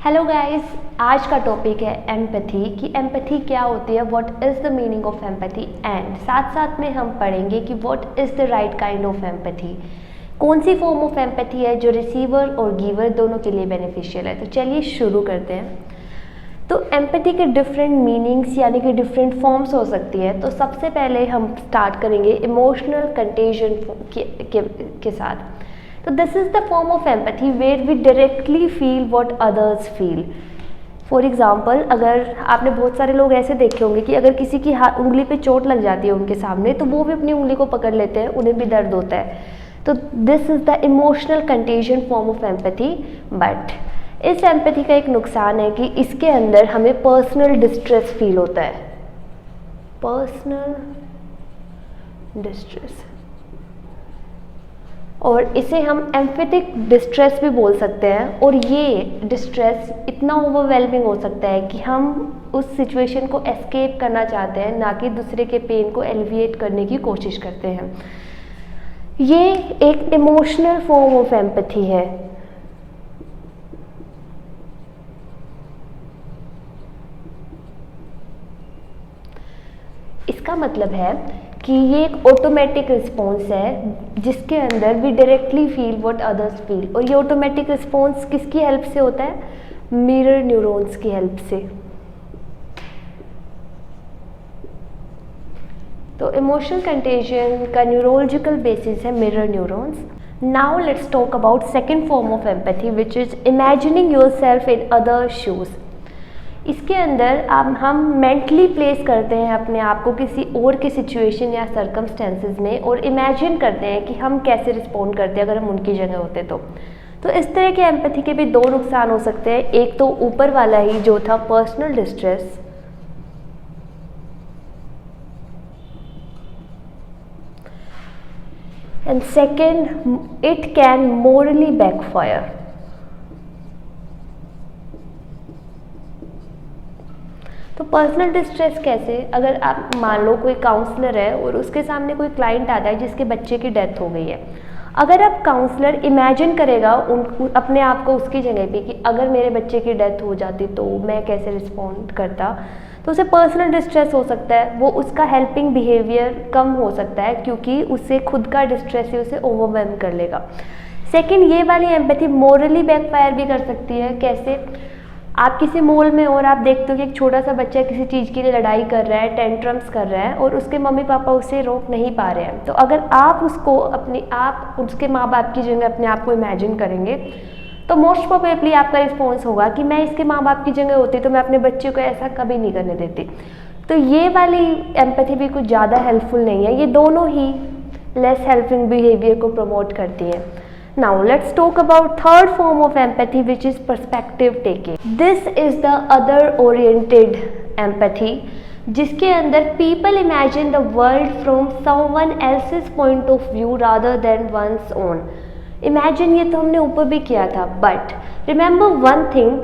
Hello guys, आज का topic है एम्पैथी कि एम्पैथी क्या होती है, what is the meaning of empathy and साथ साथ में हम पढ़ेंगे कि what is the right kind of empathy. कौन सी फॉर्म ऑफ एम्पैथी है जो रिसीवर और गिवर दोनों के लिए बेनिफिशियल है। तो चलिए शुरू करते हैं। तो एम्पैथी के डिफरेंट मीनिंग्स यानी कि डिफरेंट फॉर्म्स हो सकती है। तो सबसे पहले हम स्टार्ट करेंगे इमोशनल कंटेजन के साथ। तो this is the form of empathy where we directly feel what others feel. For example, अगर आपने बहुत सारे लोग ऐसे देखे होंगे कि अगर किसी की उंगली पे चोट लग जाती है उनके सामने, तो वो भी अपनी उंगली को पकड़ लेते हैं, उन्हें भी दर्द होता है। तो this is the emotional contagion form of empathy. But इस एम्पैथी का एक नुकसान है कि इसके अंदर हमें पर्सनल डिस्ट्रेस फील होता है। पर्सनल डिस्ट्रेस, और इसे हम एम्फेटिक डिस्ट्रेस भी बोल सकते हैं। और ये डिस्ट्रेस इतना ओवरवेलमिंग हो सकता है कि हम उस सिचुएशन को एस्केप करना चाहते हैं, ना कि दूसरे के पेन को एलिविएट करने की कोशिश करते हैं। ये एक इमोशनल फॉर्म ऑफ एम्पैथी है। इसका मतलब है कि ये एक ऑटोमेटिक रिस्पॉन्स है जिसके अंदर we directly feel what others feel. और ये ऑटोमेटिक रिस्पॉन्स किसकी हेल्प से होता है? मिरर न्यूरॉन्स की हेल्प से। तो इमोशनल कंटेजन का न्यूरोलॉजिकल बेसिस है mirror neurons. Now let's talk about second form of empathy which is imagining yourself in other shoes. इसके अंदर हम मेंटली प्लेस करते हैं अपने आप को किसी और के सिचुएशन या सर्कमस्टेंसेस में और इमेजिन करते हैं कि हम कैसे रिस्पॉन्ड करते हैं अगर हम उनकी जगह होते तो इस तरह के एम्पैथी के भी दो नुकसान हो सकते हैं। एक तो ऊपर वाला ही जो था personal distress, and second it can morally backfire. तो पर्सनल डिस्ट्रेस कैसे? अगर आप मान लो कोई काउंसलर है और उसके सामने कोई क्लाइंट आता है जिसके बच्चे की डेथ हो गई है। अगर आप काउंसलर इमेजिन करेगा अपने आप को उसकी जगह पे कि अगर मेरे बच्चे की डेथ हो जाती तो मैं कैसे रिस्पॉन्ड करता, तो उसे पर्सनल डिस्ट्रेस हो सकता है। वो उसका हेल्पिंग बिहेवियर कम हो सकता है क्योंकि उससे खुद का डिस्ट्रेस ही उसे ओवरवेलम कर लेगा। सेकेंड, ये वाली एम्पैथी मोरली बैकफायर भी कर सकती है। कैसे? आप किसी मॉल में और आप देखते हो कि एक छोटा सा बच्चा किसी चीज़ के लिए लड़ाई कर रहा है, टेंट्रम्स कर रहा है और उसके मम्मी पापा उसे रोक नहीं पा रहे हैं। तो अगर आप उसके माँ बाप की जगह अपने आप को इमेजिन करेंगे तो मोस्ट प्रोबेबली आपका रिस्पॉन्स होगा कि मैं इसके माँ बाप की जगह होती तो मैं अपने बच्चे को ऐसा कभी नहीं करने देती। तो ये वाली एम्पैथी भी कुछ ज़्यादा हेल्पफुल नहीं है। ये दोनों ही लेस हेल्पिंग बिहेवियर को प्रमोट करती हैं। Now let's talk about third form of empathy which is perspective taking. This is the other oriented empathy जिसके अंदर people imagine the world from someone else's point of view rather than one's own. Imagine ये तो हमने ऊपर भी किया था, but remember one thing,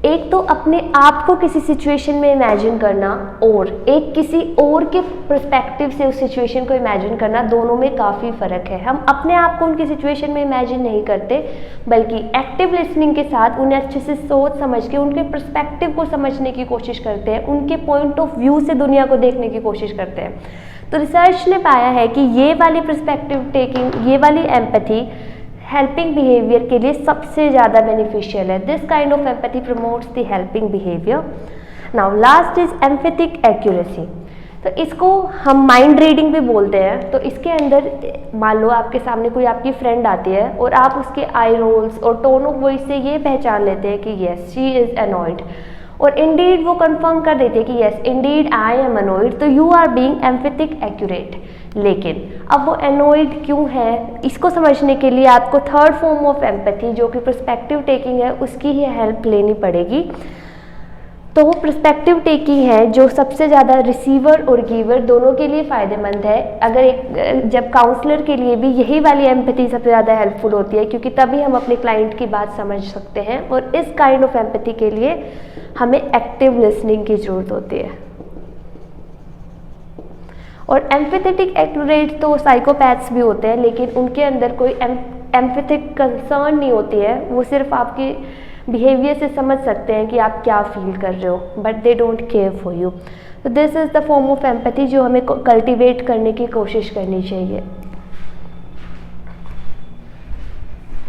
एक तो अपने आप को किसी सिचुएशन में इमेजिन करना और एक किसी और के पर्सपेक्टिव से उस सिचुएशन को इमेजिन करना, दोनों में काफ़ी फ़र्क है। हम अपने आप को उनकी सिचुएशन में इमेजिन नहीं करते बल्कि एक्टिव लिसनिंग के साथ उन्हें अच्छे से सोच समझ के उनके पर्सपेक्टिव को समझने की कोशिश करते हैं, उनके पॉइंट ऑफ व्यू से दुनिया को देखने की कोशिश करते हैं। तो रिसर्च ने पाया है कि ये वाली पर्सपेक्टिव टेकिंग, ये वाली एम्पैथी हेल्पिंग बिहेवियर के लिए सबसे ज़्यादा बेनिफिशियल है। This kind of empathy promotes the helping behaviour. Now last is emphatic accuracy. तो इसको हम माइंड रीडिंग भी बोलते हैं। तो इसके अंदर मान लो आपके सामने कोई आपकी फ्रेंड आती है और आप उसके आई रोल्स और टोन ऑफ वॉइस से ये पहचान लेते हैं कि येस शी इज़ अनॉयड, और इंडीड वो कंफर्म कर देते हैं कि yes indeed I am annoyed. तो you are being empathic accurate. लेकिन अब वो एनोइड क्यों है, इसको समझने के लिए आपको थर्ड फॉर्म ऑफ एम्पैथी जो कि पर्सपेक्टिव टेकिंग है उसकी ही हेल्प लेनी पड़ेगी। तो वो पर्सपेक्टिव टेकिंग है जो सबसे ज़्यादा रिसीवर और गिवर दोनों के लिए फ़ायदेमंद है। जब काउंसलर के लिए भी यही वाली एम्पैथी सबसे ज़्यादा हेल्पफुल होती है क्योंकि तभी हम अपने क्लाइंट की बात समझ सकते हैं। और इस काइंड ऑफ एम्पैथी के लिए हमें एक्टिव लिसनिंग की ज़रूरत होती है। और एम्पैथेटिक एक्यूरेट तो साइकोपैथ्स भी होते हैं, लेकिन उनके अंदर कोई एम्पैथिक कंसर्न नहीं होती है, वो सिर्फ आपके बिहेवियर से समझ सकते हैं कि आप क्या फील कर रहे हो, but they don't care for you. तो this is the form of empathy जो हमें कल्टिवेट करने की कोशिश करनी चाहिए।